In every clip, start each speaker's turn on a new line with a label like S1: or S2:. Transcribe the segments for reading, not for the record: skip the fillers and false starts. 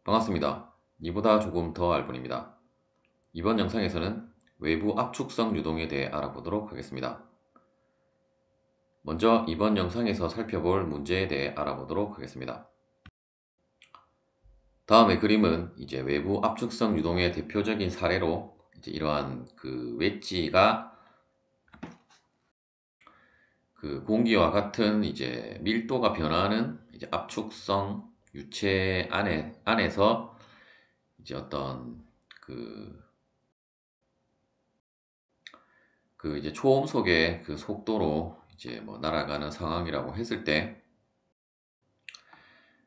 S1: 반갑습니다. 이보다 조금 더 알뿐입니다. 이번 영상에서는 외부 압축성 유동에 대해 알아보도록 하겠습니다. 먼저 이번 영상에서 살펴볼 문제에 대해 알아보도록 하겠습니다. 다음의 그림은 이제 외부 압축성 유동의 대표적인 사례로 이제 이러한 그 웨지가 그 공기와 같은 이제 밀도가 변하는 이제 압축성 유체 안에서 이제 어떤 그 이제 초음속의 그 속도로 이제 뭐 날아가는 상황이라고 했을 때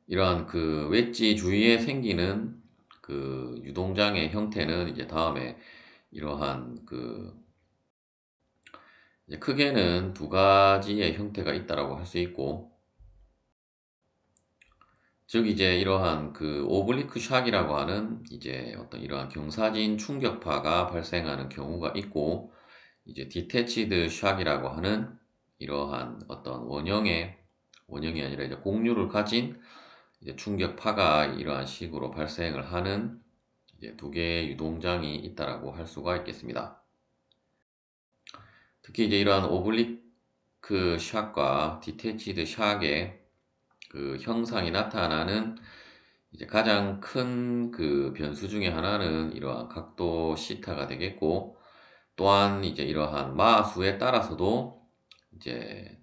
S1: 이러한 그 웨지 주위에 생기는 그 유동장의 형태는 이제 다음에 이러한 그 이제 크게는 두 가지의 형태가 있다라고 할 수 있고, 즉 이제 이러한 그 오블리크 샥이라고 하는 이제 어떤 이러한 경사진 충격파가 발생하는 경우가 있고, 이제 디태치드 샥이라고 하는 이러한 어떤 원형이 아니라 이제 곡률을 가진 이제 충격파가 이러한 식으로 발생을 하는 이제 두 개의 유동장이 있다라고 할 수가 있겠습니다. 특히 이제 이러한 오블리크 샥과 디태치드 샥의 그 형상이 나타나는 이제 가장 큰 그 변수 중에 하나는 이러한 각도 시타가 되겠고, 또한 이제 이러한 마수에 따라서도 이제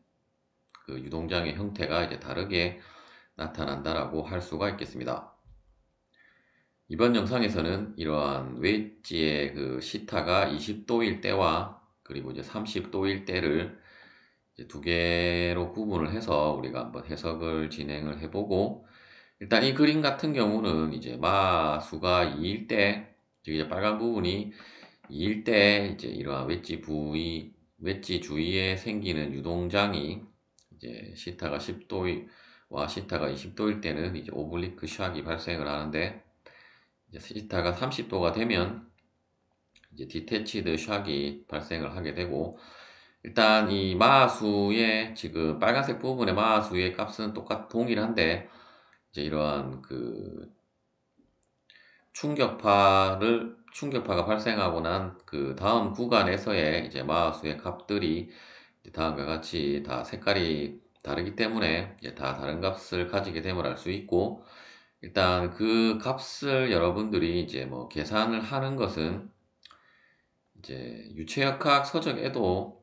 S1: 그 유동장의 형태가 이제 다르게 나타난다라고 할 수가 있겠습니다. 이번 영상에서는 이러한 웨지의 그 시타가 20도일 때와 그리고 이제 30도일 때를 이제 두 개로 구분을 해서 우리가 한번 해석을 진행을 해보고, 일단 이 그림 같은 경우는 이제 마수가 2일 때, 즉 이제 빨간 부분이 2일 때 이제 이러한 웨지 주위에 생기는 유동장이 이제 시타가 10도와 시타가 20도일 때는 이제 오블리크 샥이 발생을 하는데, 이제 시타가 30도가 되면 이제 디태치드 샥이 발생을 하게 되고, 일단 이 마수의 지금 빨간색 부분의 마수의 값은 동일한데, 이제 이러한 그 충격파가 발생하고 난 그 다음 구간에서의 이제 마수의 값들이 이제 다음과 같이 다 색깔이 다르기 때문에 이제 다 다른 값을 가지게 됨을 알 수 있고, 일단 그 값을 여러분들이 이제 뭐 계산을 하는 것은 이제 유체역학 서적에도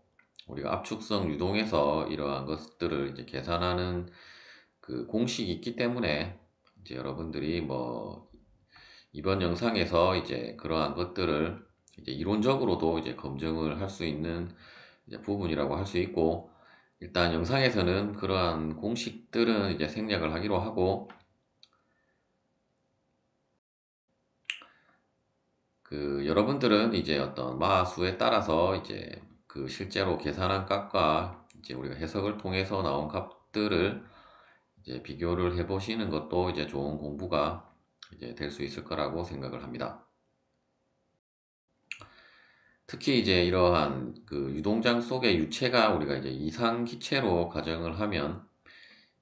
S1: 우리가 압축성 유동에서 이러한 것들을 이제 계산하는 그 공식이 있기 때문에 이제 여러분들이 뭐 이번 영상에서 이제 그러한 것들을 이제 이론적으로도 이제 검증을 할 수 있는 이제 부분이라고 할 수 있고, 일단 영상에서는 그러한 공식들은 이제 생략을 하기로 하고, 그 여러분들은 이제 어떤 마수에 따라서 이제 그 실제로 계산한 값과 이제 우리가 해석을 통해서 나온 값들을 이제 비교를 해 보시는 것도 이제 좋은 공부가 이제 될 수 있을 거라고 생각을 합니다. 특히 이제 이러한 그 유동장 속의 유체가 우리가 이제 이상기체로 가정을 하면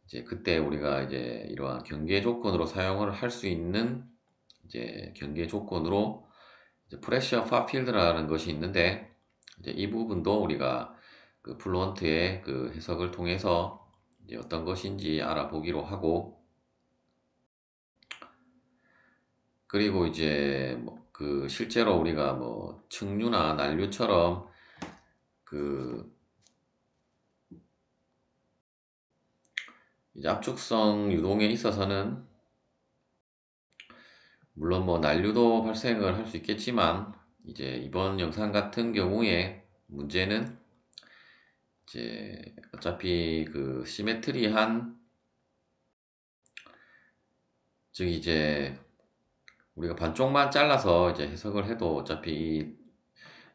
S1: 이제 그때 우리가 이제 이러한 경계 조건으로 사용을 할 수 있는 이제 경계 조건으로 이제 프레셔 파필드라는 것이 있는데, 이제 이 부분도 우리가 그 플루언트의 그 해석을 통해서 이제 어떤 것인지 알아보기로 하고, 그리고 이제 뭐그 실제로 우리가 뭐 측류나 난류처럼 그 이제 압축성 유동에 있어서는 물론 뭐 난류도 발생을 할 수 있겠지만, 이제 이번 영상 같은 경우에 문제는 이제 어차피 그 시메트리한, 즉 이제 우리가 반쪽만 잘라서 이제 해석을 해도 어차피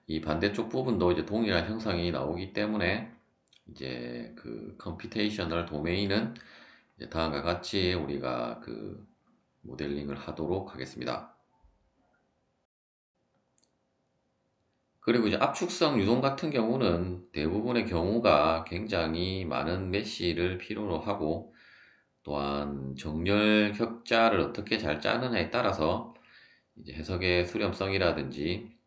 S1: 이 반대쪽 부분도 이제 동일한 형상이 나오기 때문에 이제 그 컴퓨테이셔널 도메인은 이제 다음과 같이 우리가 그 모델링을 하도록 하겠습니다. 그리고 이제 압축성 유동 같은 경우는 대부분의 경우가 굉장히 많은 메쉬를 필요로 하고, 또한 정렬 격자를 어떻게 잘 짜느냐에 따라서 이제 해석의 수렴성이라든지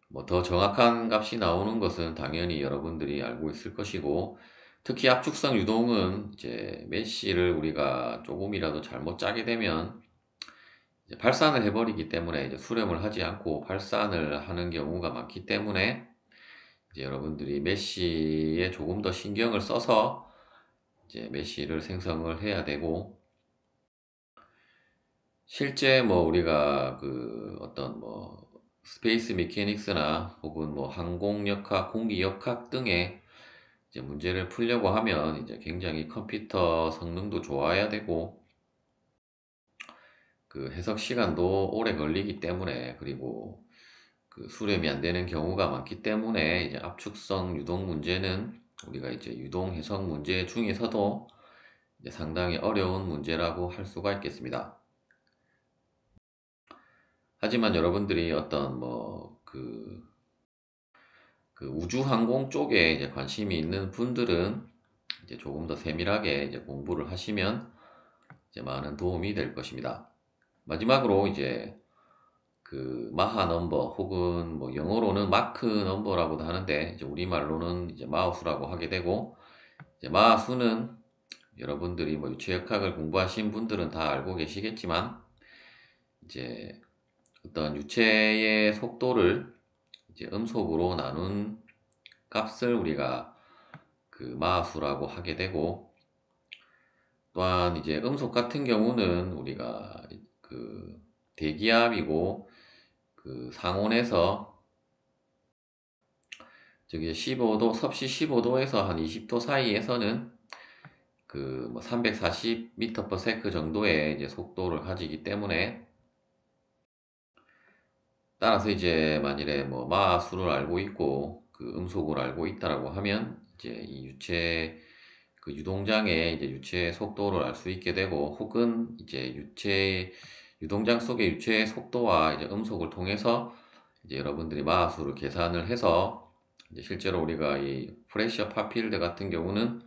S1: 뭐 더 정확한 값이 나오는 것은 당연히 여러분들이 알고 있을 것이고, 특히 압축성 유동은 이제 메쉬를 우리가 조금이라도 잘못 짜게 되면 이제 발산을 해버리기 때문에 이제 수렴을 하지 않고 발산을 하는 경우가 많기 때문에 이제 여러분들이 메쉬에 조금 더 신경을 써서 이제 메쉬를 생성을 해야 되고, 실제 뭐 우리가 그 어떤 뭐 스페이스 메케닉스나 혹은 뭐 항공역학, 공기역학 등의 이제 문제를 풀려고 하면 이제 굉장히 컴퓨터 성능도 좋아야 되고 그 해석 시간도 오래 걸리기 때문에, 그리고 그 수렴이 안 되는 경우가 많기 때문에 이제 압축성 유동 문제는 우리가 이제 유동 해석 문제 중에서도 이제 상당히 어려운 문제라고 할 수가 있겠습니다. 하지만 여러분들이 어떤 뭐 그 우주항공 쪽에 이제 관심이 있는 분들은 이제 조금 더 세밀하게 이제 공부를 하시면 이제 많은 도움이 될 것입니다. 마지막으로 이제 그 마하 넘버 혹은 뭐 영어로는 마크 넘버라고도 하는데 이제 우리말로는 이제 마우스라고 하게 되고, 이제 마수는 여러분들이 뭐 유체역학을 공부하신 분들은 다 알고 계시겠지만 이제 어떤 유체의 속도를 이제 음속으로 나눈 값을 우리가 그 마수라고 하게 되고, 또한 이제 음속 같은 경우는 우리가 그 대기압이고 그 상온에서 저기 15도, 섭씨 15도에서 한 20도 사이에서는 그 뭐 340m/s 정도의 이제 속도를 가지기 때문에, 따라서 이제 만일에 뭐 마수를 알고 있고 그 음속을 알고 있다라고 하면 이제 이 유체 그 유동장의 이제 유체 속도를 알 수 있게 되고, 혹은 이제 유동장 속의 유체의 속도와 이제 음속을 통해서 이제 여러분들이 마수를 계산을 해서 이제 실제로 우리가 이 프레셔 파필드 같은 경우는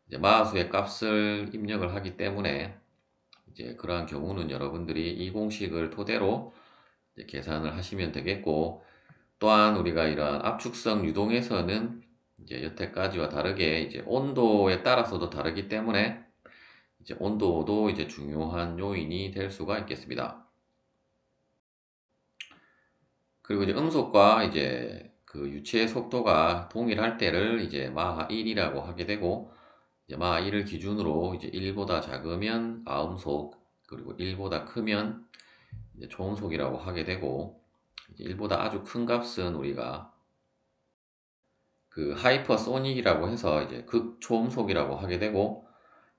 S1: 이제 마수의 값을 입력을 하기 때문에 이제 그러한 경우는 여러분들이 이 공식을 토대로 이제 계산을 하시면 되겠고, 또한 우리가 이러한 압축성 유동에서는 이제 여태까지와 다르게 이제 온도에 따라서도 다르기 때문에 이제 온도도 이제 중요한 요인이 될 수가 있겠습니다. 그리고 이제 음속과 이제 그 유체의 속도가 동일할 때를 이제 마하 1이라고 하게 되고, 이제 마하 1을 기준으로 이제 1보다 작으면 아음속, 그리고 1보다 크면 이제 초음속이라고 하게 되고, 이제 1보다 아주 큰 값은 우리가 그 하이퍼소닉이라고 해서 이제 극초음속이라고 하게 되고,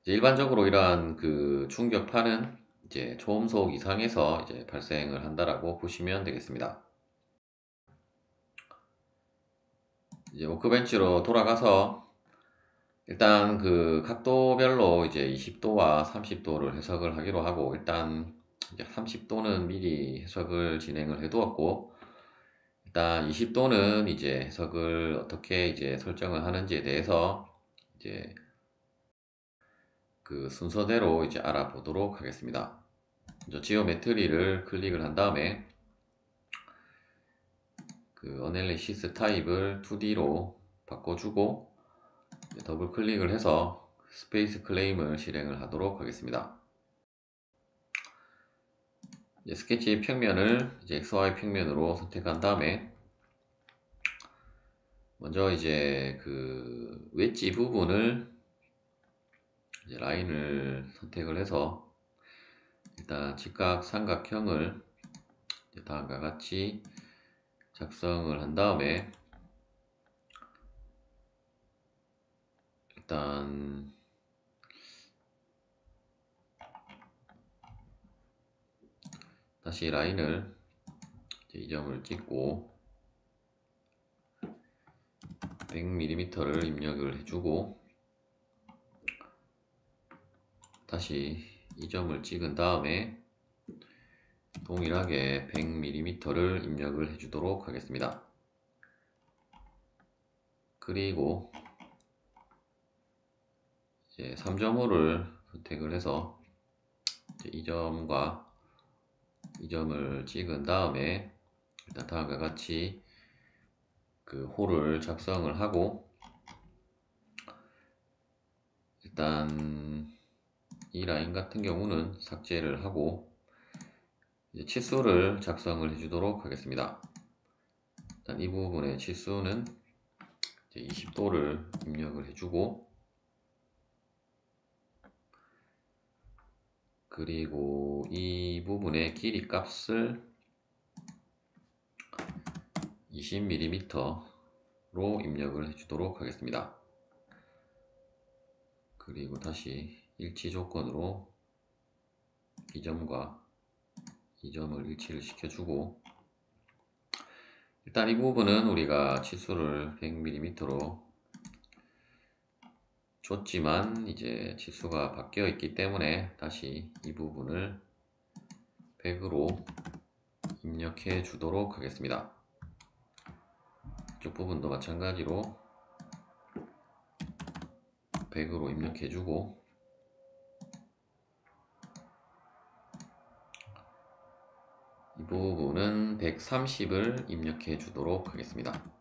S1: 이제 일반적으로 이러한 그 충격파는 이제 초음속 이상에서 이제 발생을 한다라고 보시면 되겠습니다. 이제 워크벤치로 돌아가서 일단 그 각도별로 이제 20도와 30도를 해석을 하기로 하고, 일단 이제 30도는 미리 해석을 진행을 해 두었고, 일단 20도는 이제 해석을 어떻게 이제 설정을 하는지에 대해서 이제 그 순서대로 이제 알아보도록 하겠습니다. 먼저 지오메트리를 클릭을 한 다음에 그 어널리시스 타입을 2D로 바꿔주고 더블 클릭을 해서 스페이스 클레임을 실행을 하도록 하겠습니다. 이제 스케치 평면을 이제 XY 평면으로 선택한 다음에 먼저 이제 그 웨지 부분을 이제 라인을 선택을 해서 일단 직각 삼각형을 다음과 같이 작성을 한 다음에 일단 다시 라인을 이 점을 찍고 100mm를 입력을 해주고, 다시 이 점을 찍은 다음에 동일하게 100mm를 입력을 해주도록 하겠습니다. 그리고 이제 3점호를 선택을 해서 이제 이 점과 이 점을 찍은 다음에 일단 다음과 같이 그 홀을 작성을 하고, 일단 이 라인 같은 경우는 삭제를 하고 이제 치수를 작성을 해주도록 하겠습니다. 일단 이 부분의 치수는 20도를 입력을 해주고, 그리고 이 부분의 길이 값을 20mm로 입력을 해주도록 하겠습니다. 그리고 다시 일치 조건으로 이 점과 이 점을 일치를 시켜주고, 일단 이 부분은 우리가 치수를 100mm로 줬지만 이제 치수가 바뀌어 있기 때문에 다시 이 부분을 100으로 입력해 주도록 하겠습니다. 이쪽 부분도 마찬가지로 100으로 입력해 주고, 이 부분은 130을 입력해 주도록 하겠습니다.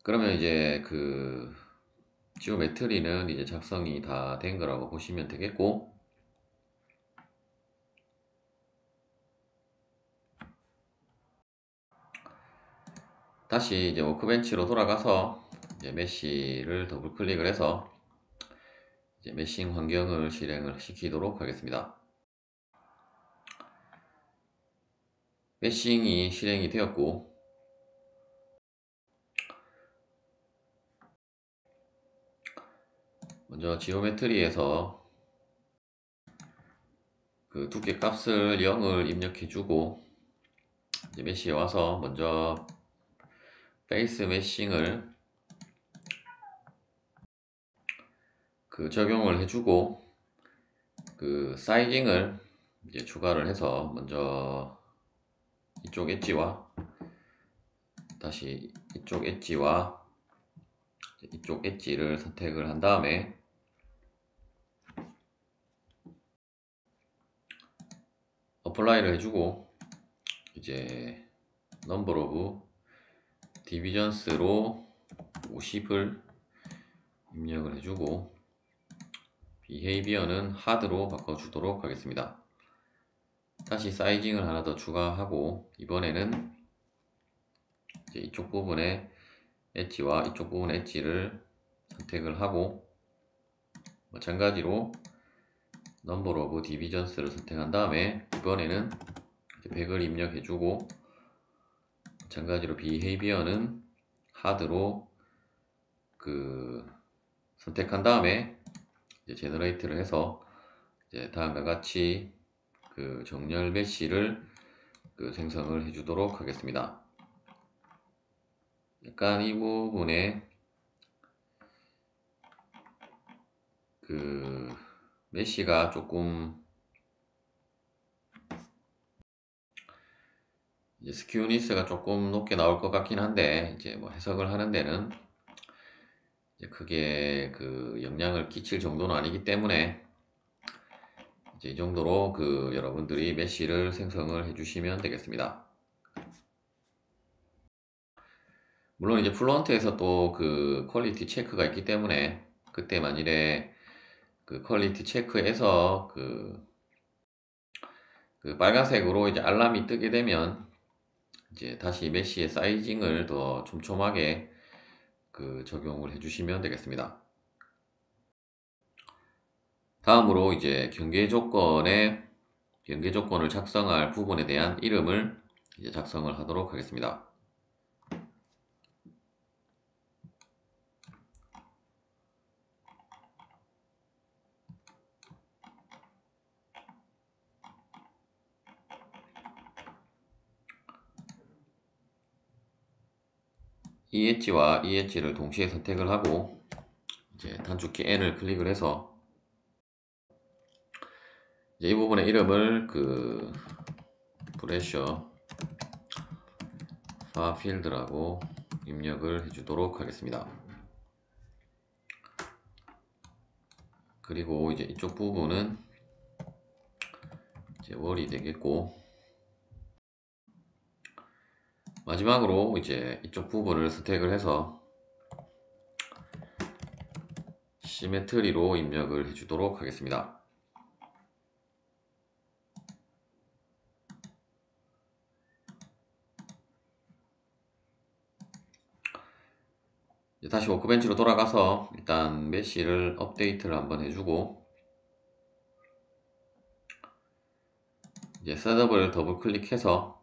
S1: 그러면 이제 그 지오메트리는 이제 작성이 다 된 거라고 보시면 되겠고, 다시 이제 워크벤치로 돌아가서 이제 메쉬를 더블 클릭을 해서 이제 메싱 환경을 실행을 시키도록 하겠습니다. 메싱이 실행이 되었고, 먼저 지오메트리에서 그 두께 값을 0을 입력해주고, 이제 메쉬에 와서 먼저 베이스 메싱을 그 적용을 해주고, 그 사이징을 이제 추가를 해서 먼저 이쪽 엣지와 다시 이쪽 엣지와 이쪽 엣지를 선택을 한 다음에 어플라이를 해주고, 이제 넘버 오브 디비전스로 50을 입력을 해주고, 비헤이비어는 하드로 바꿔주도록 하겠습니다. 다시 사이징을 하나 더 추가하고, 이번에는 이제 이쪽 부분에 엣지와 이쪽 부분 엣지를 선택을 하고, 마찬가지로 넘버 오브 디비전스를 선택한 다음에 이번에는 100을 입력해주고, 마찬가지로 비헤이비어는 하드로 그 선택한 다음에 이제 제너레이트를 해서 이제 다음과 같이 그 정렬 메쉬를 그 생성을 해주도록 하겠습니다. 약간 이 부분에 그 메쉬가 조금 이제 스큐니스가 조금 높게 나올 것 같긴 한데, 이제 뭐 해석을 하는 데는 이제 크게 그 영향을 끼칠 정도는 아니기 때문에 이제 이 정도로 그 여러분들이 메쉬를 생성을 해주시면 되겠습니다. 물론 이제 플론트에서 또 그 퀄리티 체크가 있기 때문에 그때 만일에 그 퀄리티 체크에서 그 빨간색으로 이제 알람이 뜨게 되면 이제 다시 메쉬의 사이징을 더 촘촘하게 그 적용을 해주시면 되겠습니다. 다음으로 이제 경계 조건을 작성할 부분에 대한 이름을 이제 작성을 하도록 하겠습니다. 이 엣지와 이 엣지를 동시에 선택을 하고, 이제 단축키 N을 클릭을 해서 이제 이 부분의 이름을 그 프레셔 파필드라고 입력을 해주도록 하겠습니다. 그리고 이제 이쪽 부분은 이제 월이 되겠고, 마지막으로 이제 이쪽 부분을 선택을 해서 시메트리로 입력을 해주도록 하겠습니다. 다시 워크벤치로 돌아가서 일단 메쉬를 업데이트를 한번 해주고, 이제 셋업을 더블 클릭해서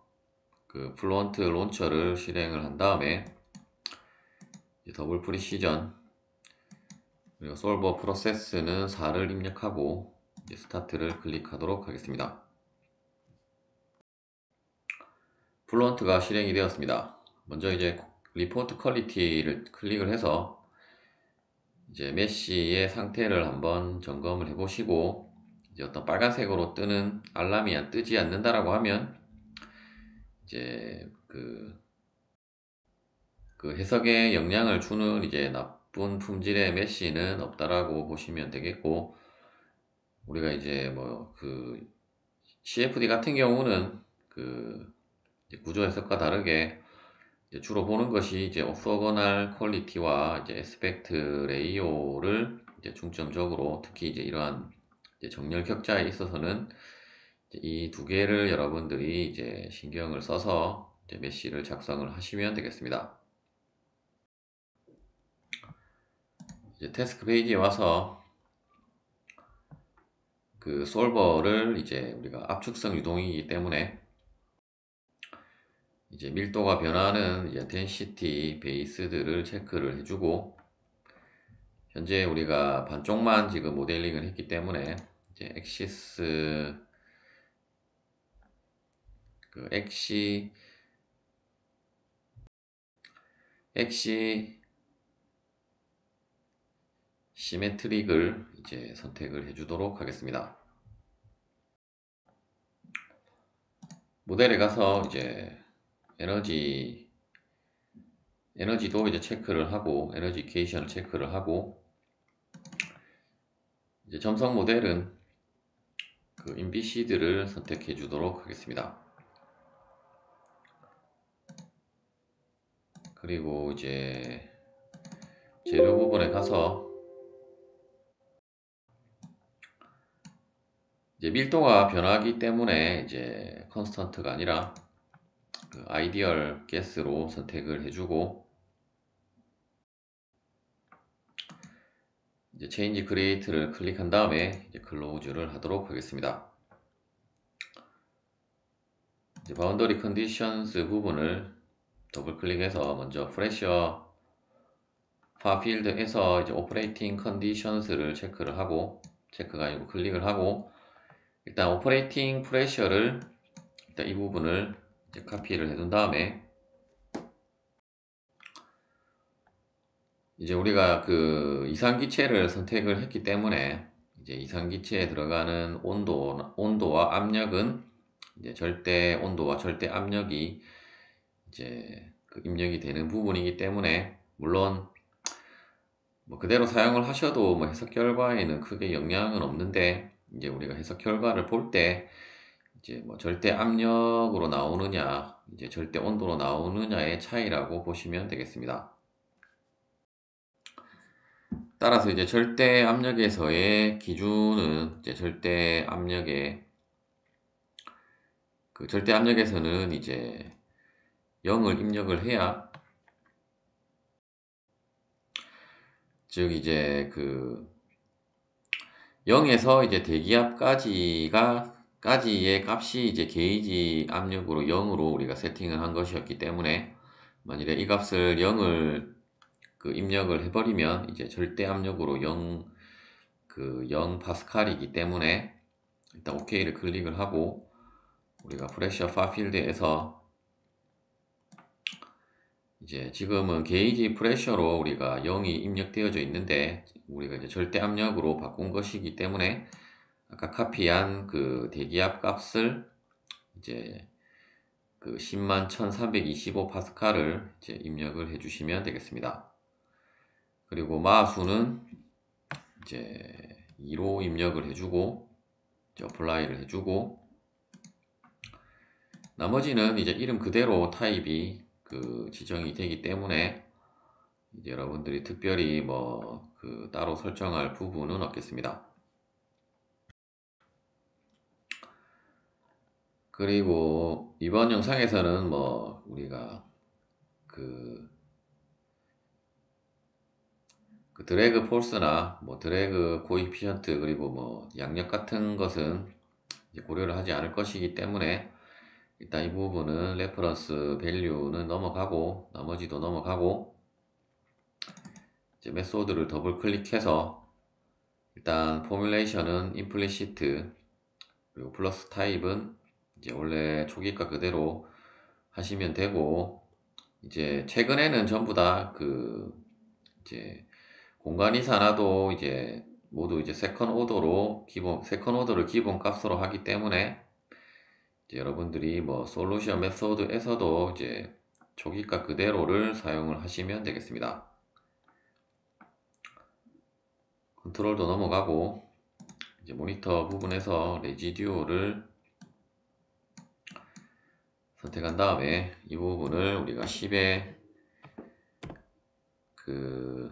S1: 그 플루언트 론처를 실행을 한 다음에 더블 프리시전 그리고 솔버 프로세스는 4를 입력하고 스타트를 클릭하도록 하겠습니다. 플루언트가 실행이 되었습니다. 먼저 이제 리포트 퀄리티를 클릭을 해서 이제 메쉬의 상태를 한번 점검을 해 보시고, 이제 어떤 빨간색으로 뜨는 알람이 뜨지 않는다라고 하면 이제 그 해석에 영향을 주는 이제 나쁜 품질의 메쉬는 없다라고 보시면 되겠고, 우리가 이제 뭐 그 CFD 같은 경우는 그 구조 해석과 다르게 주로 보는 것이 이제 오소거널 퀄리티와 이제 에스펙트 레이오를 이제 중점적으로, 특히 이제 이러한 이제 정렬 격자에 있어서는 이 두 개를 여러분들이 이제 신경을 써서 이제 메쉬를 작성을 하시면 되겠습니다. 이제 태스크 페이지에 와서 그 솔버를 이제 우리가 압축성 유동이기 때문에 이제 밀도가 변하는 이제 density 베이스들을 체크를 해주고, 현재 우리가 반쪽만 지금 모델링을 했기 때문에 이제 엑시스 그 엑시 시메트릭을 이제 선택을 해주도록 하겠습니다. 모델에 가서 이제 에너지도 이제 체크를 하고, 에너지케이션을 체크를 하고, 이제 점성 모델은 그 인비시드를 선택해 주도록 하겠습니다. 그리고 이제 재료 부분에 가서 이제 밀도가 변하기 때문에 이제 컨스턴트가 아니라 그 아이디얼 가스로 선택을 해주고, 이제 체인지 크리에이트를 클릭한 다음에 이제 클로즈를 하도록 하겠습니다. 이제 바운더리 컨디션스 부분을 더블 클릭해서 먼저 프레셔 파필드에서 이제 오퍼레이팅 컨디션스를 체크를 하고, 체크가 아니고 클릭을 하고, 일단 오퍼레이팅 프레셔를 일단 이 부분을 이제 카피를 해둔 다음에, 이제 우리가 그 이상기체를 선택을 했기 때문에 이제 이상기체에 들어가는 온도와 압력은 이제 절대 온도와 절대 압력이 이제 그 입력이 되는 부분이기 때문에, 물론 뭐 그대로 사용을 하셔도 뭐 해석 결과에는 크게 영향은 없는데, 이제 우리가 해석 결과를 볼 때 이제 뭐 절대 압력으로 나오느냐 이제 절대 온도로 나오느냐의 차이라고 보시면 되겠습니다. 따라서 이제 절대 압력에서의 기준은 이제 절대 압력에서는 이제 0을 입력을 해야, 즉 이제 그 0에서 이제 까지의 값이 이제 게이지 압력으로 0으로 우리가 세팅을 한 것이었기 때문에, 만일에 이 값을 0을 그 입력을 해버리면 이제 절대 압력으로 0 파스칼이기 때문에 일단 OK를 클릭을 하고, 우리가 프레셔 파필드에서 이제 지금은 게이지 프레셔로 우리가 0이 입력되어져 있는데, 우리가 이제 절대 압력으로 바꾼 것이기 때문에 아까 카피한 그 대기압 값을 이제 그 10만 1325 파스칼을 이제 입력을 해주시면 되겠습니다. 그리고 마수는 이제 2로 입력을 해주고 어플라이를 해주고, 나머지는 이제 이름 그대로 타입이 그 지정이 되기 때문에 이제 여러분들이 특별히 뭐 그 따로 설정할 부분은 없겠습니다. 그리고 이번 영상에서는 뭐 우리가 그 드래그 폴스나 뭐 드래그 코이피션트 그리고 뭐 양력 같은 것은 이제 고려를 하지 않을 것이기 때문에 일단 이 부분은 레퍼런스 밸류는 넘어가고 나머지도 넘어가고, 이제 메소드를 더블 클릭해서 일단 포뮬레이션은 임플리시트, 그리고 플러스 타입은 이제 원래 초기가 그대로 하시면 되고, 이제 최근에는 전부 다 그 이제 공간 이산화도 이제 모두 이제 세컨 오더로 세컨 오더를 기본 값으로 하기 때문에 이제 여러분들이 뭐 솔루션 메소드에서도 이제 초기가 그대로를 사용을 하시면 되겠습니다. 컨트롤도 넘어가고 이제 모니터 부분에서 레지듀어를 선택한 다음에 이 부분을 우리가 10의 그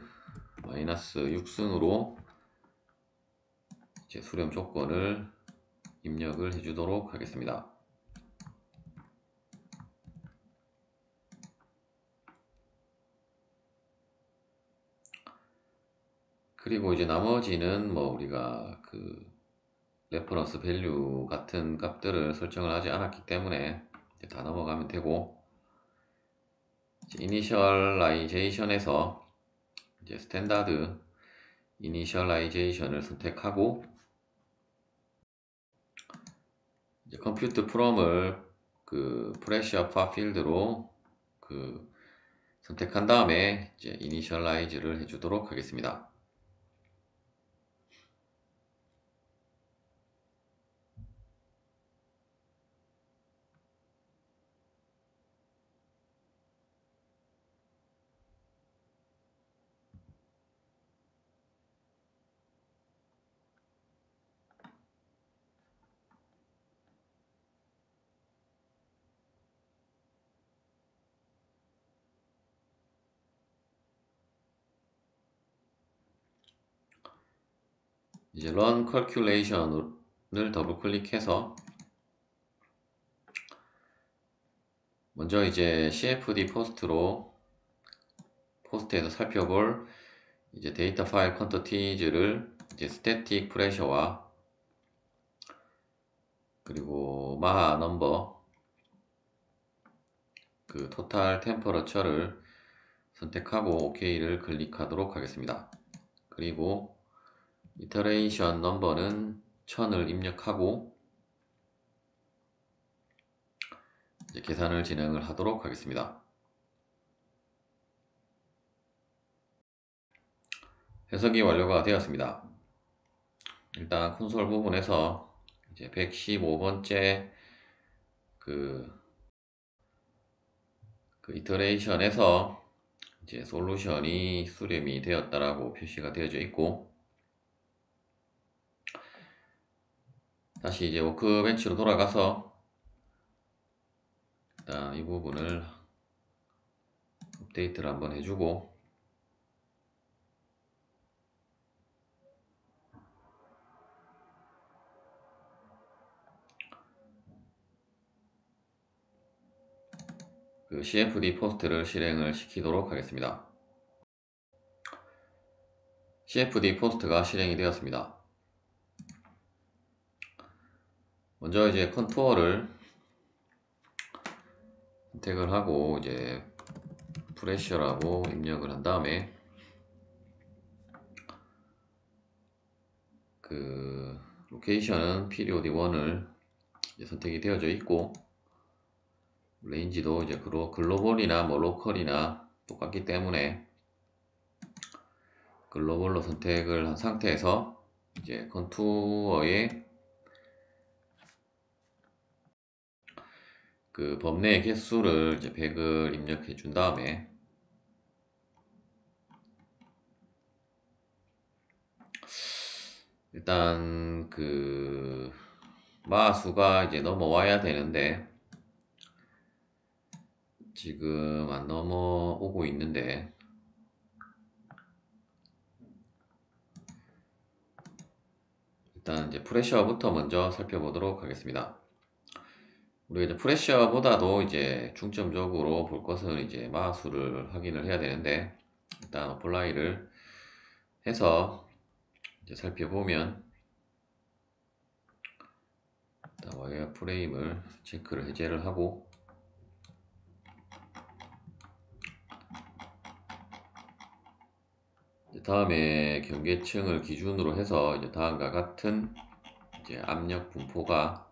S1: 마이너스 6승으로 이제 수렴 조건을 입력을 해주도록 하겠습니다. 그리고 이제 나머지는 뭐 우리가 그 레퍼런스 밸류 같은 값들을 설정을 하지 않았기 때문에 이제 다 넘어가면 되고, 이니셜라이제이션에서 이제 스탠다드 이니셜라이제이션을 선택하고 이제 컴퓨트 프롬을 그 프레셔 파 필드로 그 선택한 다음에 이제 이니셜라이즈를 해주도록 하겠습니다. 이제 Run Calculation을 더블 클릭해서 먼저 이제 CFD 포스트에서 살펴볼 이제 데이터 파일 퀀터티즈를 이제 스태틱 프레셔와 그리고 마하 넘버 그 토탈 템퍼러처를 선택하고 OK를 클릭하도록 하겠습니다. 그리고 이터레이션 넘버는 1000을 입력하고 이제 계산을 진행을 하도록 하겠습니다. 해석이 완료가 되었습니다. 일단 콘솔 부분에서 이제 115번째 그 이터레이션에서 이제 솔루션이 수렴이 되었다라고 표시가 되어져 있고, 다시 이제 워크벤치로 돌아가서 일단 이 부분을 업데이트를 한번 해주고, 그 CFD 포스트를 실행을 시키도록 하겠습니다. CFD 포스트가 실행이 되었습니다. 먼저 이제 컨투어를 선택을 하고 이제 프레셔라고 입력을 한 다음에 그 로케이션은 period 1을 선택이 되어져 있고, 레인지도 이제 글로벌이나 뭐 로컬이나 똑같기 때문에 글로벌로 선택을 한 상태에서 이제 컨투어의 그 범례의 개수를 이제 100을 입력해 준 다음에 일단 그 마수가 이제 넘어와야 되는데 지금 안 넘어오고 있는데 일단 이제 프레셔부터 먼저 살펴보도록 하겠습니다. 우리가 이제 프레셔보다도 이제 중점적으로 볼 것은 이제 마수를 확인을 해야 되는데 일단 어플라이를 해서 이제 살펴보면 일단 와이어 프레임을 체크를 해제를 하고 다음에 경계층을 기준으로 해서 이제 다음과 같은 이제 압력 분포가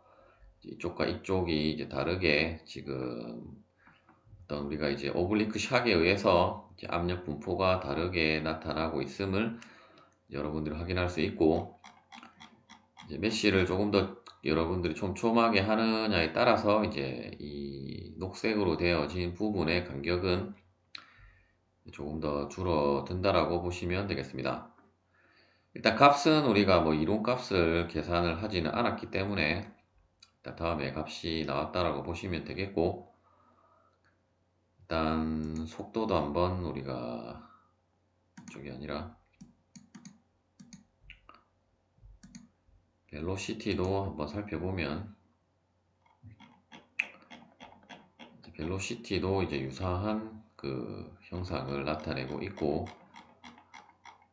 S1: 이쪽과 이쪽이 이제 다르게 지금 어떤 우리가 이제 오블리크 샥에 의해서 이제 압력 분포가 다르게 나타나고 있음을 여러분들이 확인할 수 있고 이제 메쉬를 조금 더 여러분들이 촘촘하게 하느냐에 따라서 이제 이 녹색으로 되어진 부분의 간격은 조금 더 줄어든다라고 보시면 되겠습니다. 일단 값은 우리가 뭐 이론값을 계산을 하지는 않았기 때문에 일단 다음에 값이 나왔다라고 보시면 되겠고 일단 속도도 한번 우리가 이쪽이 아니라 벨로시티도 한번 살펴보면 벨로시티도 이제 유사한 그 형상을 나타내고 있고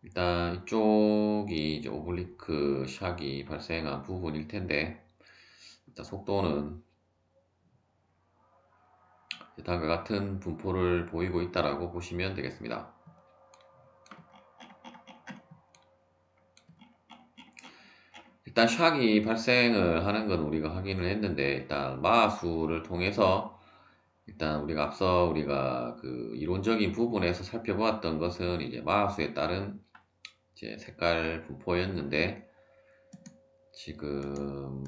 S1: 일단 이쪽이 이제 오블리크 샥이 발생한 부분일 텐데 일단 속도는 다음과 같은 분포를 보이고 있다라고 보시면 되겠습니다. 일단 샥이 발생을 하는 건 우리가 확인을 했는데 일단 마수를 통해서 일단 우리가 앞서 우리가 그 이론적인 부분에서 살펴보았던 것은 이제 마수에 따른 이제 색깔 분포였는데 지금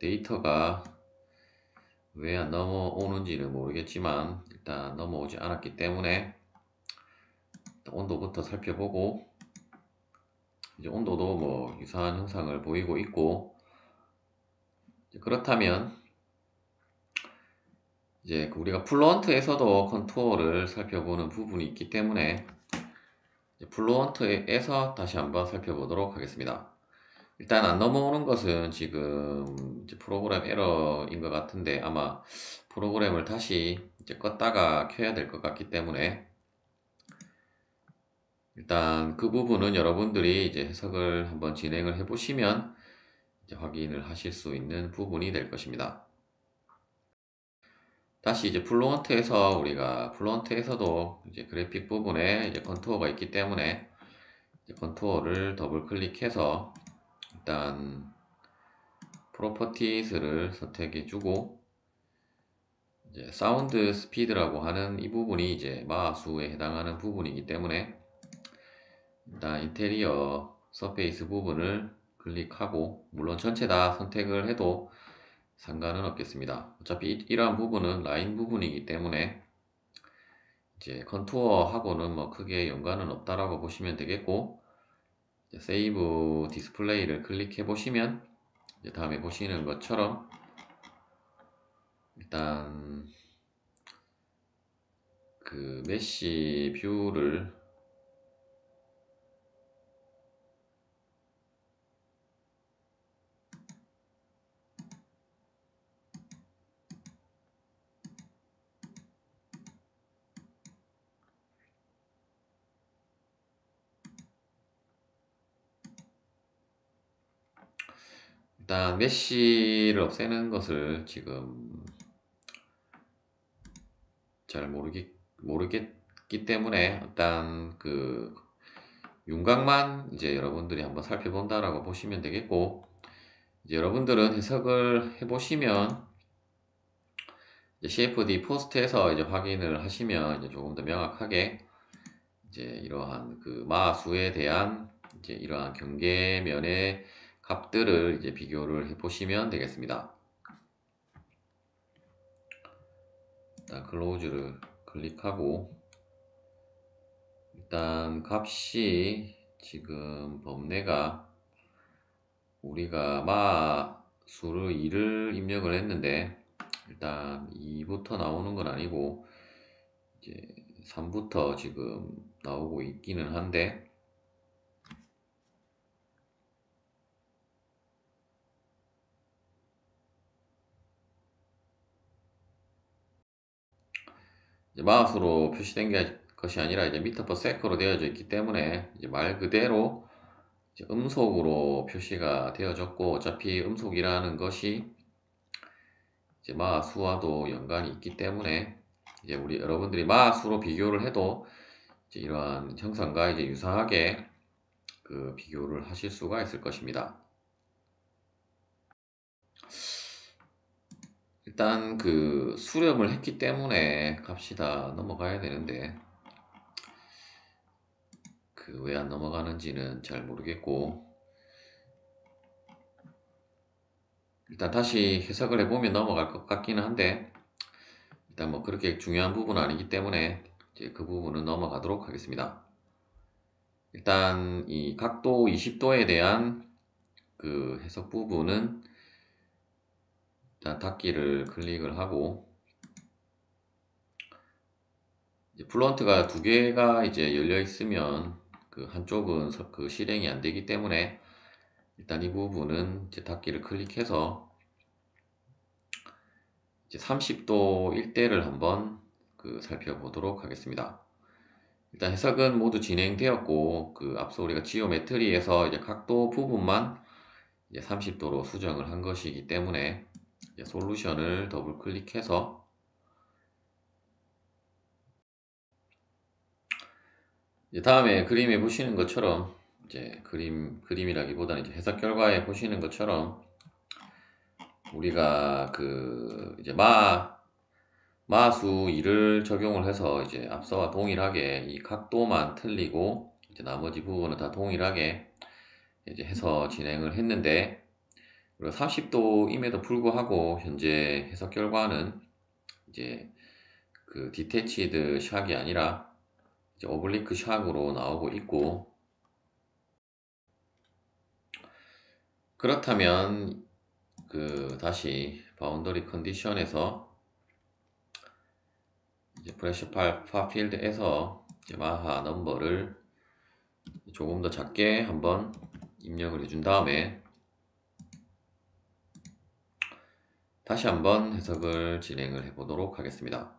S1: 데이터가 왜 안 넘어오는지는 모르겠지만 일단 넘어오지 않았기 때문에 온도부터 살펴보고 이제 온도도 뭐 유사한 형상을 보이고 있고 그렇다면 이제 우리가 플루언트에서도 컨투어를 살펴보는 부분이 있기 때문에 플루언트에서 다시 한번 살펴보도록 하겠습니다. 일단 안 넘어오는 것은 지금 이제 프로그램 에러인 것 같은데 아마 프로그램을 다시 이제 껐다가 켜야 될 것 같기 때문에 일단 그 부분은 여러분들이 이제 해석을 한번 진행을 해 보시면 이제 확인을 하실 수 있는 부분이 될 것입니다. 다시 이제 플루언트에서 우리가 플루언트에서도 이제 그래픽 부분에 이제 컨투어가 있기 때문에 이제 컨투어를 더블 클릭해서 일단 프로퍼티스를 선택해 주고 이제 사운드 스피드라고 하는 이 부분이 이제 마수에 해당하는 부분이기 때문에 일단 인테리어 서페이스 부분을 클릭하고 물론 전체 다 선택을 해도 상관은 없겠습니다. 어차피 이러한 부분은 라인 부분이기 때문에 이제 컨투어하고는 뭐 크게 연관은 없다라고 보시면 되겠고 세이브 디스플레이를 클릭해 보시면 다음에 보시는 것처럼 일단 그 메쉬 뷰를 일단 메쉬를 없애는 것을 지금 잘 모르겠기 때문에 일단 그 윤곽만 이제 여러분들이 한번 살펴본다라고 보시면 되겠고 이제 여러분들은 해석을 해보시면 이제 CFD 포스트에서 이제 확인을 하시면 이제 조금 더 명확하게 이제 이러한 그 마수에 대한 이제 이러한 경계면의 값들을 이제 비교를 해 보시면 되겠습니다. 일단 클로즈를 클릭하고, 일단 값이 지금 범례가 우리가 마 수를 2를 입력을 했는데, 일단 2부터 나오는 건 아니고 이제 3부터 지금 나오고 있기는 한데, 이제 마우스로 표시된 것이 아니라 이제 미터 퍼 세커로 되어져 있기 때문에 이제 말 그대로 이제 음속으로 표시가 되어졌고, 어차피 음속이라는 것이 이제 마수와도 연관이 있기 때문에 이제 우리 여러분들이 마수로 비교를 해도 이제 이러한 형상과 이제 유사하게 그 비교를 하실 수가 있을 것입니다. 일단 그 수렴을 했기 때문에 값이 다 넘어가야 되는데, 그 왜 안 넘어가는지는 잘 모르겠고, 일단 다시 해석을 해보면 넘어갈 것 같기는 한데, 일단 뭐 그렇게 중요한 부분은 아니기 때문에 이제 그 부분은 넘어가도록 하겠습니다. 일단 이 각도 20도에 대한 그 해석 부분은 일단 닫기를 클릭을 하고, 이제 플런트가 두 개가 이제 열려 있으면 그 한쪽은 그 실행이 안 되기 때문에 일단 이 부분은 이제 닫기를 클릭해서 이제 30도 일대를 한번 그 살펴보도록 하겠습니다. 일단 해석은 모두 진행되었고, 그 앞서 우리가 지오메트리에서 이제 각도 부분만 이제 30도로 수정을 한 것이기 때문에 이제 솔루션을 더블 클릭해서 이제 다음에 그림에 보시는 것처럼, 이제 그림이라기보다는 이제 해석 결과에 보시는 것처럼 우리가 그 이제 마수 2를 적용을 해서 이제 앞서와 동일하게 이 각도만 틀리고 이제 나머지 부분은 다 동일하게 이제 해서 진행을 했는데, 그리고 30도임에도 불구하고 현재 해석 결과는 이제 그 디태치드 샥이 아니라 이제 오블리크 샥으로 나오고 있고, 그렇다면 그 다시 바운더리 컨디션에서 이제 프레셔 파 필드에서 이제 마하 넘버를 조금 더 작게 한번 입력을 해준 다음에 다시 한번 해석을 진행을 해 보도록 하겠습니다.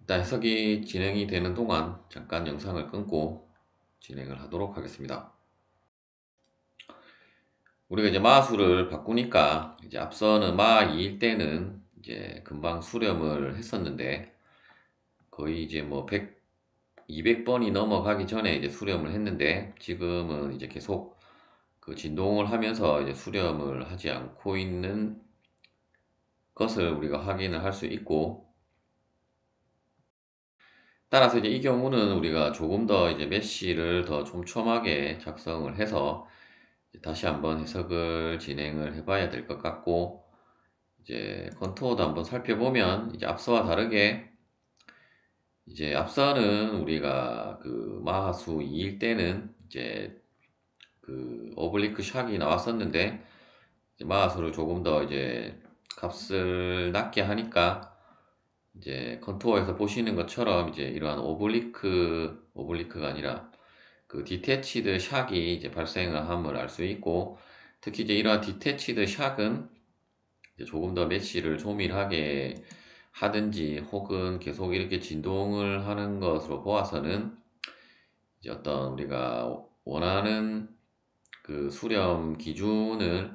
S1: 일단 해석이 진행이 되는 동안 잠깐 영상을 끊고 진행을 하도록 하겠습니다. 우리가 이제 마수를 바꾸니까 이제 앞서는 마 2일 때는 이제 금방 수렴을 했었는데 거의 이제 뭐 200번이 넘어가기 전에 이제 수렴을 했는데, 지금은 이제 계속 그 진동을 하면서 이제 수렴을 하지 않고 있는 것을 우리가 확인을 할 수 있고, 따라서 이제 이 경우는 우리가 조금 더 이제 메쉬를 더 촘촘하게 작성을 해서 다시 한번 해석을 진행을 해봐야 될 것 같고, 이제 컨투어도 한번 살펴보면 이제 앞서와 다르게 이제 앞서는 우리가 그 마하수 2일 때는 이제 그 오블리크 샥이 나왔었는데, 이제 마하수를 조금 더 이제 값을 낮게 하니까 이제 컨투어에서 보시는 것처럼 이제 이러한 오블리크가 아니라 그 디태치드 샥이 이제 발생을 함을 알 수 있고, 특히 이제 이러한 디태치드 샥은 이제 조금 더 메쉬를 조밀하게 하든지 혹은 계속 이렇게 진동을 하는 것으로 보아서는 이제 어떤 우리가 원하는 그 수렴 기준을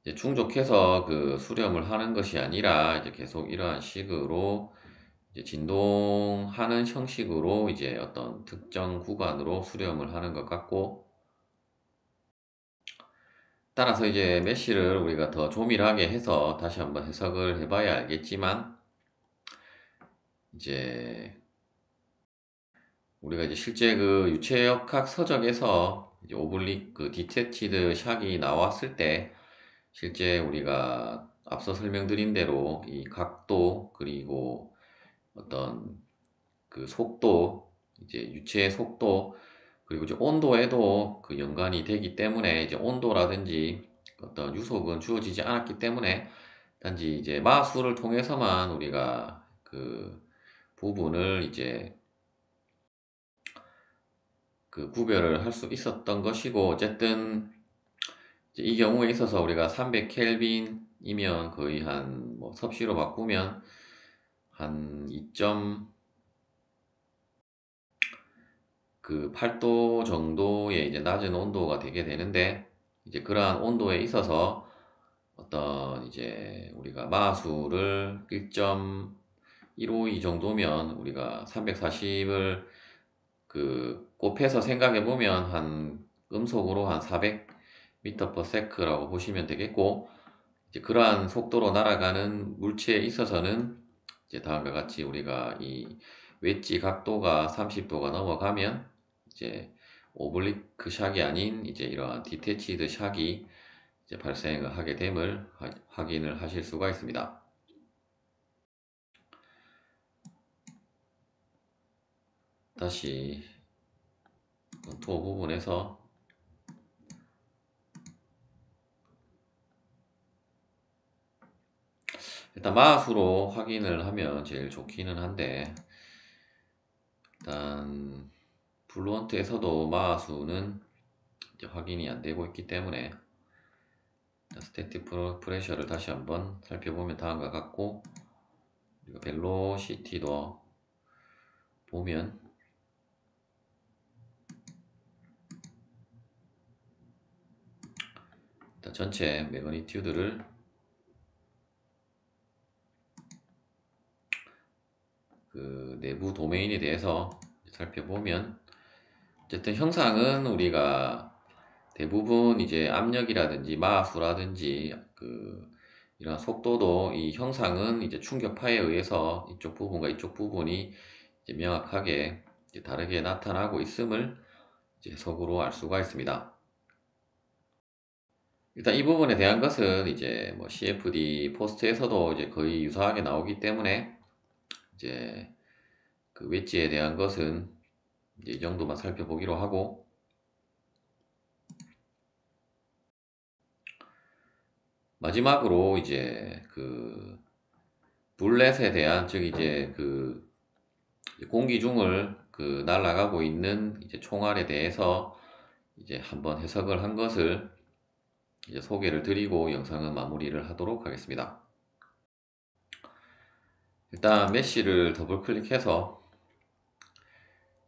S1: 이제 충족해서 그 수렴을 하는 것이 아니라 이제 계속 이러한 식으로 이제 진동하는 형식으로 이제 어떤 특정 구간으로 수렴을 하는 것 같고, 따라서 이제 메쉬를 우리가 더 조밀하게 해서 다시 한번 해석을 해봐야 알겠지만, 이제 우리가 이제 실제 그 유체역학 서적에서 이제 오블릭 그 디테치드 샥이 나왔을 때 실제 우리가 앞서 설명드린 대로 이 각도 그리고 어떤 그 속도, 이제 유체의 속도, 그리고 이제 온도에도 그 연관이 되기 때문에 이제 온도라든지 어떤 유속은 주어지지 않았기 때문에 단지 이제 마수를 통해서만 우리가 그 부분을 이제 그 구별을 할 수 있었던 것이고, 어쨌든 이제 이 경우에 있어서 우리가 300켈빈이면 거의 한 뭐 섭씨로 바꾸면 한 8도 정도의 이제 낮은 온도가 되게 되는데, 이제 그러한 온도에 있어서 어떤 이제 우리가 마수를 1.152 정도면 우리가 340을 그 곱해서 생각해 보면 한 음속으로 한 400m/s라고 보시면 되겠고, 이제 그러한 속도로 날아가는 물체에 있어서는 이제 다음과 같이 우리가 이 웨지 각도가 30도가 넘어가면 이제 오블리크 샥이 아닌 이제 이러한 디태치드 샥이 이제 발생을 하게 됨을 확인을 하실 수가 있습니다. 다시 토 부분에서 일단 마수로 확인을 하면 제일 좋기는 한데, 일단 블루언트에서도 마수는 이제 확인이 안 되고 있기 때문에 스태틱 프레셔를 다시 한번 살펴보면 다음과 같고, 그리고 벨로시티도 보면 일단 전체 매그니튜드를 그 내부 도메인에 대해서 살펴보면, 어쨌든 형상은 우리가 대부분 이제 압력이라든지 마수라든지 그 이런 속도도 이 형상은 이제 충격파에 의해서 이쪽 부분과 이쪽 부분이 이제 명확하게 이제 다르게 나타나고 있음을 이제 해석으로 알 수가 있습니다. 일단 이 부분에 대한 것은 이제 뭐 CFD 포스트에서도 이제 거의 유사하게 나오기 때문에 이제 그 웨지에 대한 것은 이제 이 정도만 살펴보기로 하고, 마지막으로 이제 그 불렛에 대한, 즉 이제 그 공기 중을 그 날아가고 있는 이제 총알에 대해서 이제 한번 해석을 한 것을 이제 소개를 드리고 영상은 마무리를 하도록 하겠습니다. 일단 메쉬를 더블 클릭해서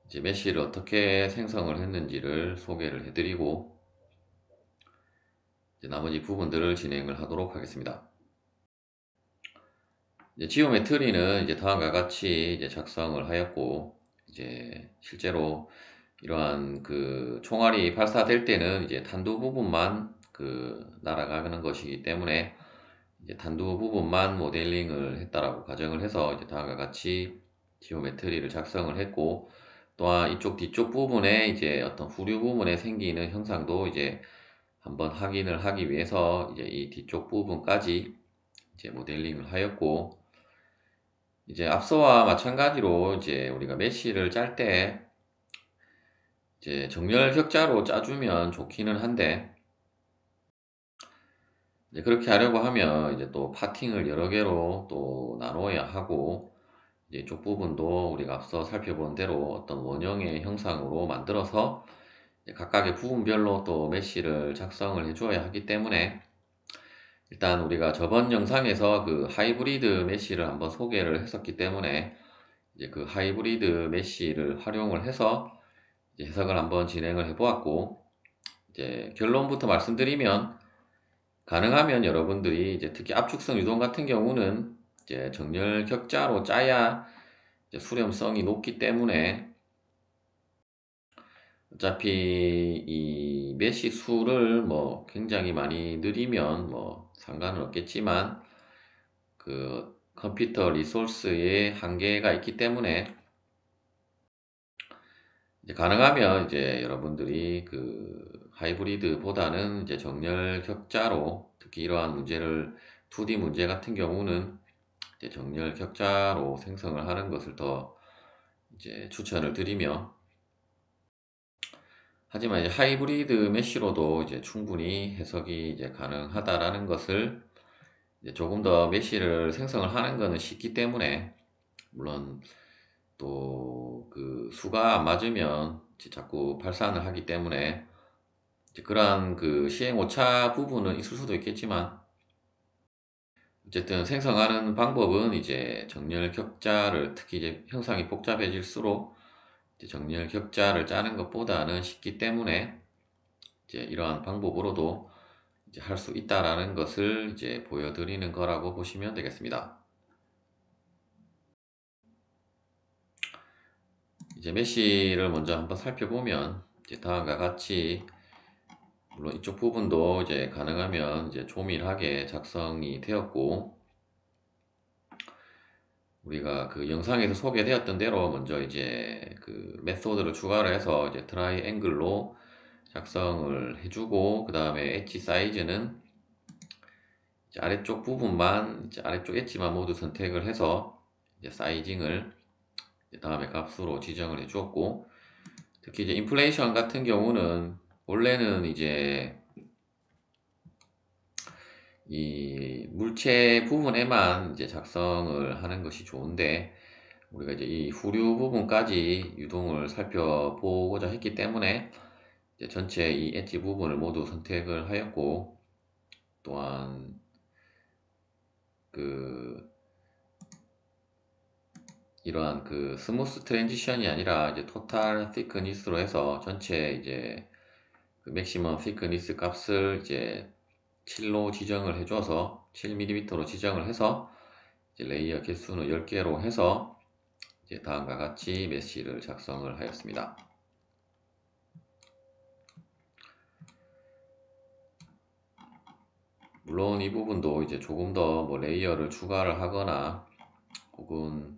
S1: 이제 메쉬를 어떻게 생성을 했는지를 소개를 해드리고 이제 나머지 부분들을 진행을 하도록 하겠습니다. 이제 지오메트리는 이제 다음과 같이 이제 작성을 하였고, 이제 실제로 이러한 그 총알이 발사될 때는 이제 탄두 부분만 그 날아가는 것이기 때문에 이제 탄두 부분만 모델링을 했다라고 가정을 해서 이제 다음과 같이 지오메트리를 작성을 했고, 또한 이쪽 뒤쪽 부분에 이제 어떤 후류 부분에 생기는 형상도 이제 한번 확인을 하기 위해서 이제 이 뒤쪽 부분까지 이제 모델링을 하였고, 이제 앞서와 마찬가지로 이제 우리가 메쉬를 짤 때 이제 정렬 격자로 짜주면 좋기는 한데, 이제 그렇게 하려고 하면 이제 또 파팅을 여러 개로 또 나눠야 하고, 이제 이쪽 부분도 우리가 앞서 살펴본 대로 어떤 원형의 형상으로 만들어서 각각의 부분별로 또 메쉬를 작성을 해줘야 하기 때문에, 일단 우리가 저번 영상에서 그 하이브리드 메쉬를 한번 소개를 했었기 때문에 이제 그 하이브리드 메쉬를 활용을 해서 이제 해석을 한번 진행을 해 보았고, 이제 결론부터 말씀드리면 가능하면 여러분들이 이제 특히 압축성 유동 같은 경우는 이제 정렬 격자로 짜야 이제 수렴성이 높기 때문에 어차피 이 메시 수를 뭐 굉장히 많이 늘리면 뭐 상관은 없겠지만 그 컴퓨터 리소스의 한계가 있기 때문에 이제 가능하면 이제 여러분들이 그 하이브리드보다는 이제 정렬 격자로 특히 이러한 문제를 2D 문제 같은 경우는 이제 정렬 격자로 생성을 하는 것을 더 이제 추천을 드리며 하지만 이제 하이브리드 메쉬로도 이제 충분히 해석이 이제 가능하다라는 것을 이제 조금 더 메쉬를 생성을 하는 것은 쉽기 때문에 물론 또 그 수가 안 맞으면 이제 자꾸 발산을 하기 때문에 이제 그러한 그 시행 오차 부분은 있을 수도 있겠지만 어쨌든 생성하는 방법은 이제 정렬 격자를 특히 이제 형상이 복잡해질수록 이제 정렬 격자를 짜는 것보다는 쉽기 때문에 이제 이러한 방법으로도 이제 할 수 있다라는 것을 이제 보여드리는 거라고 보시면 되겠습니다. 이제 메쉬를 먼저 한번 살펴보면 이제 다음과 같이 물론 이쪽 부분도 이제 가능하면 이제 조밀하게 작성이 되었고 우리가 그 영상에서 소개되었던 대로 먼저 이제 그 메소드를 추가를 해서 이제 트라이앵글로 작성을 해주고 그 다음에 엣지 사이즈는 이제 아래쪽 부분만 이제 아래쪽 엣지만 모두 선택을 해서 이제 사이징을 이제 다음에 값으로 지정을 해 주었고 특히 이제 인플레이션 같은 경우는 원래는 이제 이 물체 부분에만 이제 작성을 하는 것이 좋은데 우리가 이제 이 후류 부분까지 유동을 살펴보고자 했기 때문에 이제 전체 이 엣지 부분을 모두 선택을 하였고 또한 그 이러한 그 스무스 트랜지션이 아니라 이제 토탈 thickness로 해서 전체 이제 그 맥시멈 thickness 값을 이제 7로 지정을 해줘서 7mm로 지정을 해서 이제 레이어 개수는 10개로 해서 이제 다음과 같이 메쉬를 작성을 하였습니다. 물론 이 부분도 이제 조금 더 뭐 레이어를 추가를 하거나 혹은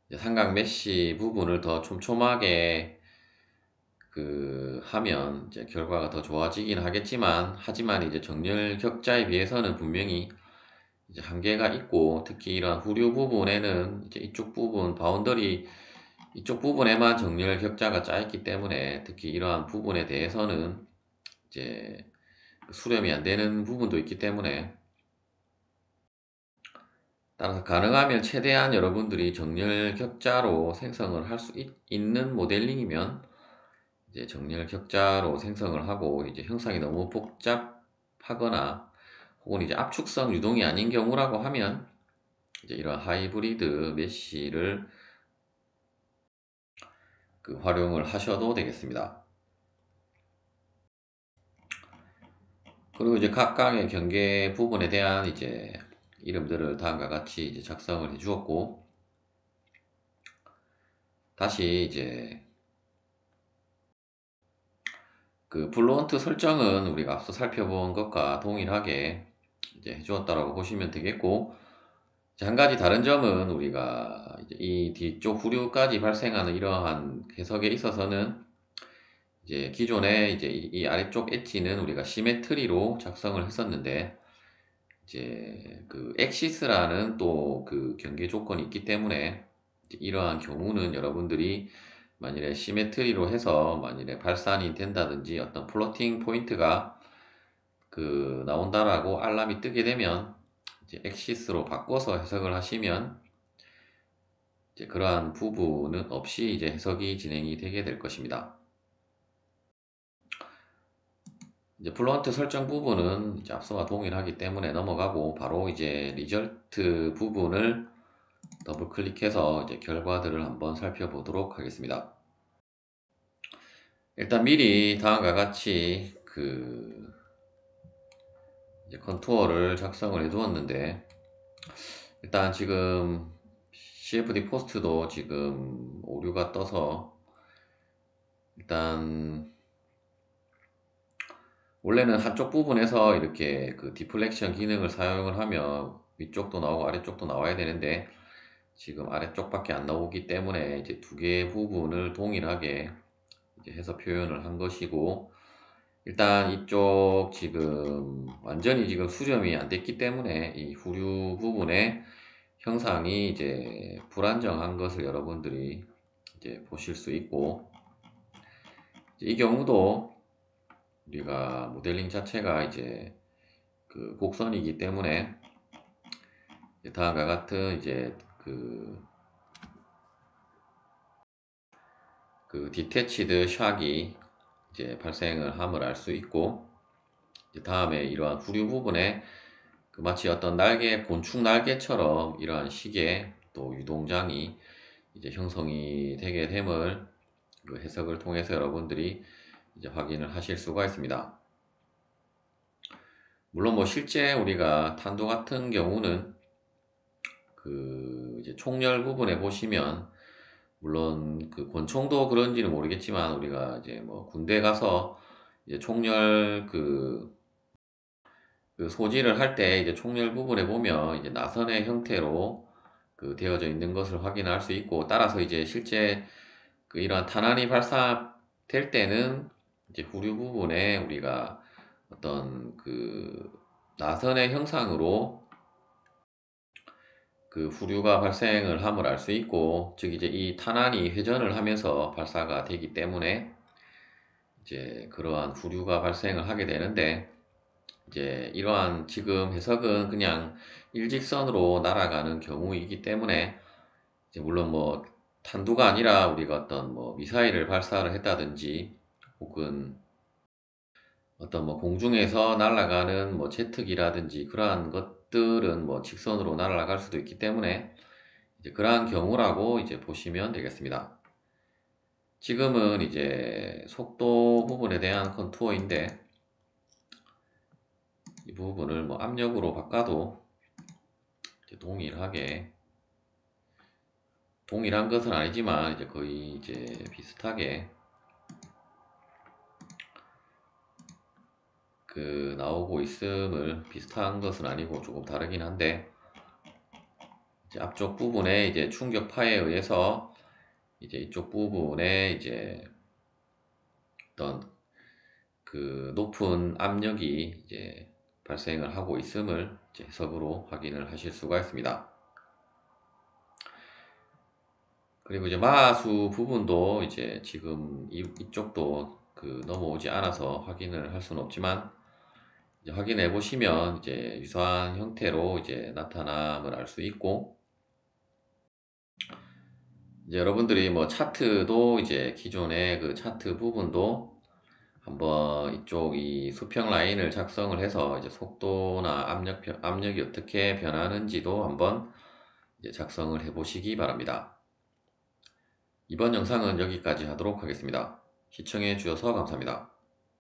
S1: 이제 삼각 메쉬 부분을 더 촘촘하게 그 하면 이제 결과가 더 좋아지긴 하겠지만 하지만 이제 정렬 격자에 비해서는 분명히 이제 한계가 있고 특히 이런 후류 부분에는 이제 이쪽 부분 바운더리 이쪽 부분에만 정렬 격자가 짜 있기 때문에 특히 이러한 부분에 대해서는 이제 수렴이 안 되는 부분도 있기 때문에 따라서 가능하면 최대한 여러분들이 정렬 격자로 생성을 할 수 있는 모델링이면 이제 정렬 격자로 생성을 하고 이제 형상이 너무 복잡하거나 혹은 이제 압축성 유동이 아닌 경우라고 하면 이제 이런 하이브리드 메쉬를 그 활용을 하셔도 되겠습니다. 그리고 이제 각각의 경계 부분에 대한 이제 이름들을 다음과 같이 이제 작성을 해 주었고 다시 이제 그 플로언트 설정은 우리가 앞서 살펴본 것과 동일하게 이제 해주었다라고 보시면 되겠고 한 가지 다른 점은 우리가 이제 이 뒤쪽 후류까지 발생하는 이러한 해석에 있어서는 이제 기존에 이제 이 아래쪽 엣지는 우리가 시메트리로 작성을 했었는데 이제 그 엑시스라는 또 그 경계 조건이 있기 때문에 이러한 경우는 여러분들이 만일에 시메트리로 해서 만일에 발산이 된다든지 어떤 플로팅 포인트가 그 나온다라고 알람이 뜨게 되면 이제 엑시스로 바꿔서 해석을 하시면 이제 그러한 부분은 없이 이제 해석이 진행이 되게 될 것입니다. 이제 플로언트 설정 부분은 이제 앞서와 동일하기 때문에 넘어가고 바로 이제 리절트 부분을 더블 클릭해서 이제 결과들을 한번 살펴보도록 하겠습니다. 일단 미리 다음과 같이 그 이제 컨투어를 작성을 해 두었는데, 일단 지금 CFD 포스트도 지금 오류가 떠서, 일단 원래는 한쪽 부분에서 이렇게 그 디플렉션 기능을 사용을 하면 위쪽도 나오고 아래쪽도 나와야 되는데, 지금 아래쪽밖에 안 나오기 때문에 이제 두 개의 부분을 동일하게 이제 해서 표현을 한 것이고, 일단 이쪽 지금 완전히 지금 수렴이 안 됐기 때문에 이 후류 부분에 형상이 이제 불안정한 것을 여러분들이 이제 보실 수 있고, 이 경우도 우리가 모델링 자체가 이제 그 곡선이기 때문에 다음과 같은 이제 그 디태치드 샥이 이제 발생을 함을 알 수 있고, 이제 다음에 이러한 후류 부분에 그 마치 어떤 날개, 곤충 날개처럼 이러한 식의 또 유동장이 이제 형성이 되게 됨을 그 해석을 통해서 여러분들이 이제 확인을 하실 수가 있습니다. 물론 뭐 실제 우리가 탄도 같은 경우는 그 이제 총열 부분에 보시면, 물론 그 권총도 그런지는 모르겠지만 우리가 이제 뭐 군대 가서 이제 총열 그 소지를 할 때 이제 총열 부분에 보면 이제 나선의 형태로 그 되어져 있는 것을 확인할 수 있고, 따라서 이제 실제 그 이러한 탄환이 발사될 때는 이제 후류 부분에 우리가 어떤 그 나선의 형상으로 그 후류가 발생을 함을 알 수 있고, 즉 이제 이 탄환이 회전을 하면서 발사가 되기 때문에 이제 그러한 후류가 발생을 하게 되는데, 이제 이러한 지금 해석은 그냥 일직선으로 날아가는 경우이기 때문에, 이제 물론 뭐 탄두가 아니라 우리가 어떤 뭐 미사일을 발사를 했다든지, 혹은 어떤 뭐 공중에서 날아가는 뭐 제트기라든지 그러한 것들은 뭐 직선으로 날아갈 수도 있기 때문에 이제 그러한 경우라고 이제 보시면 되겠습니다. 지금은 이제 속도 부분에 대한 컨투어인데, 이 부분을 뭐 압력으로 바꿔도 이제 동일한 것은 아니지만 이제 거의 이제 비슷하게 그 나오고 있음을, 비슷한 것은 아니고 조금 다르긴 한데, 이제 앞쪽 부분에 이제 충격파에 의해서 이제 이쪽 부분에 이제 어떤 그 높은 압력이 이제 발생을 하고 있음을 이제 해석으로 확인을 하실 수가 있습니다. 그리고 이제 마수 부분도 이제 지금 이쪽도 그 넘어오지 않아서 확인을 할 수는 없지만, 이제 확인해 보시면 이제 유사한 형태로 이제 나타남을 알 수 있고, 이제 여러분들이 뭐 차트도 이제 기존의 그 차트 부분도 한번 이쪽 이 수평 라인을 작성을 해서 이제 속도나 압력이 어떻게 변하는지도 한번 이제 작성을 해 보시기 바랍니다. 이번 영상은 여기까지 하도록 하겠습니다. 시청해 주셔서 감사합니다.